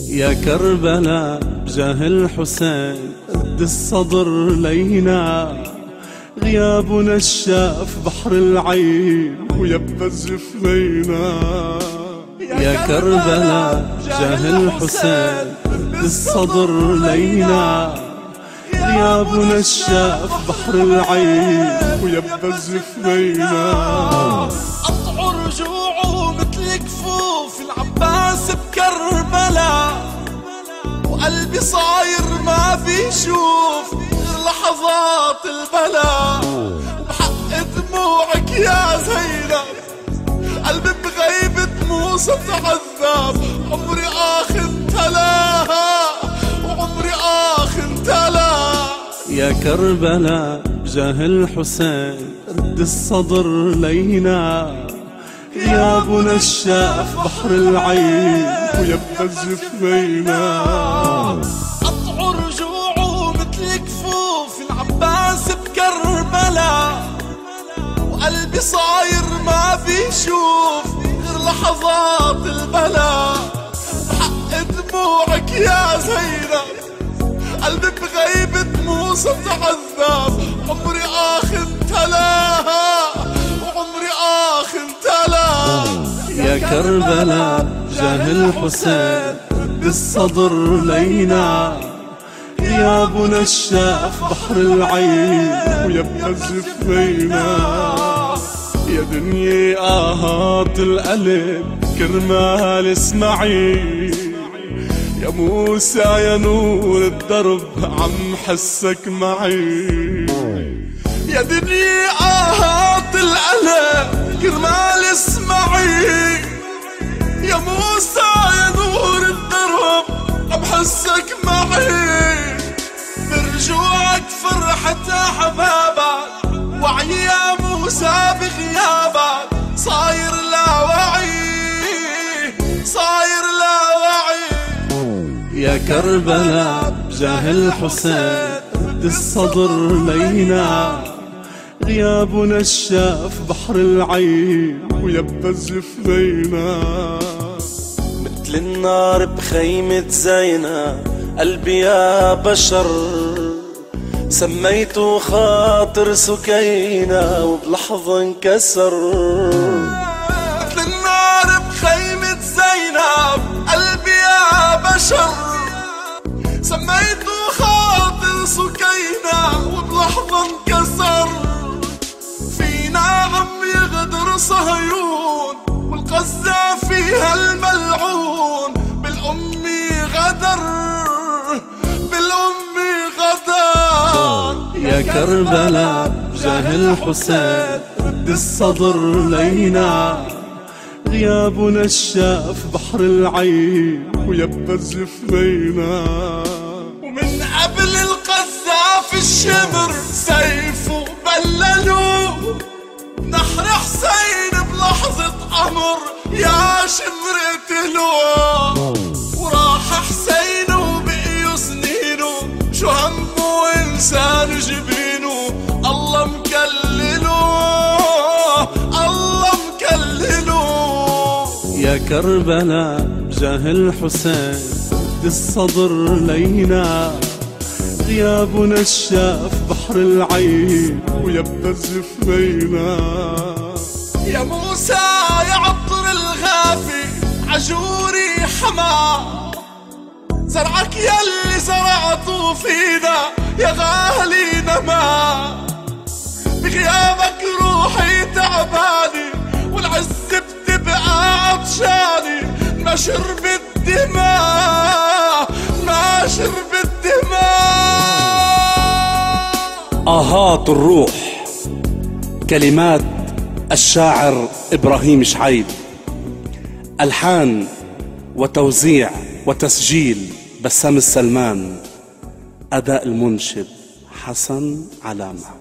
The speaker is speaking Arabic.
يا كربلاء بجاه الحسين رد الصدر لينا، غيابنا الشاف بحر العين ويبز جفنينا. يا كربلاء بجاه الحسين رد الصدر لينا، غيابنا الشاف بحر العين ويبز جفنينا. قطعوا رجوعه مثل كفوف العباس بكربلاء، وقلبي صاير ما بيشوف غير لحظات البلاء. وبحق دموعك يا زينب قلبي بغيبة موسى تعذب، عمري تلاها وعمري تلاها. يا كربلاء بجاه الحسين رد الصدر لينا، غيابنا الشاف بحر العين ويبز جفنينا. قطعوا رجوعه مثل كفوف العباس بكربلاء، وقلبي صاير ما بيشوف غير لحظات البلاء. بحق دموعك يا زينب قلبي بغيبة موسى تعذب، عمري تلاها وعمري تلاها. يا كربلاء بجاه الحسين رد الصدر لينا، غيابنا الشاف بحر العين ويبز جفنينا. يا دنيا آهات القلب كرمال اسمعي، يا موسى يا نور الدرب عم حسك معي. يا دنيا آهات القلب كرمال اسمعي، يا موسى يا نور الدرب عم حسك معي. برجوعك فرحة أحبابك وعي يا موسى بغيابك، صاير لا وعي صاير لا وعي. يا كربلاء بجاه الحسين رد الصدر لينا، غيابنا الشاف بحر العين ويبز جفنينا. مثل النار بخيمة زينب قلبي يا بشر، سميته خاطر سكينة وبلحظة انكسر. مثل النار بخيمة زينب قلبي يا بشر، سميته خاطر سكينة وبلحظة انكسر. فينا عم يغدر صهيون والقذى فيها الملعون، بالأمي غدر بالأمي غدر. يا كربلاء بجاه الحسين رد الصدر لينا، غيابنا الشاف بحر العين ويبز جفنينا. ومن قبل القذاف الشمر سيفه بللوا، نحر حسين بلحظة أمر يا شمر قتلوه. وراح حسين وبقيوا سنينه، شو همه إنسان جبينه، الله مكلله الله مكلله. يا كربلاء بجاه الحسين رد الصدر لينا، غيابنا الشاف بحر العين ويبز جفنينا. يا موسى يا عطر الغافي عجوري حما، زرعك يلي زرعته فينا يا غالي نما. بغيابك روحي تعباني والعز بتبقى عطشاني، ما شربت دماء ما شربت دماء. آهات الروح، كلمات الشاعر إبراهيم شعيب، ألحان وتوزيع وتسجيل بسام السلمان، أداء المنشد حسن علامة.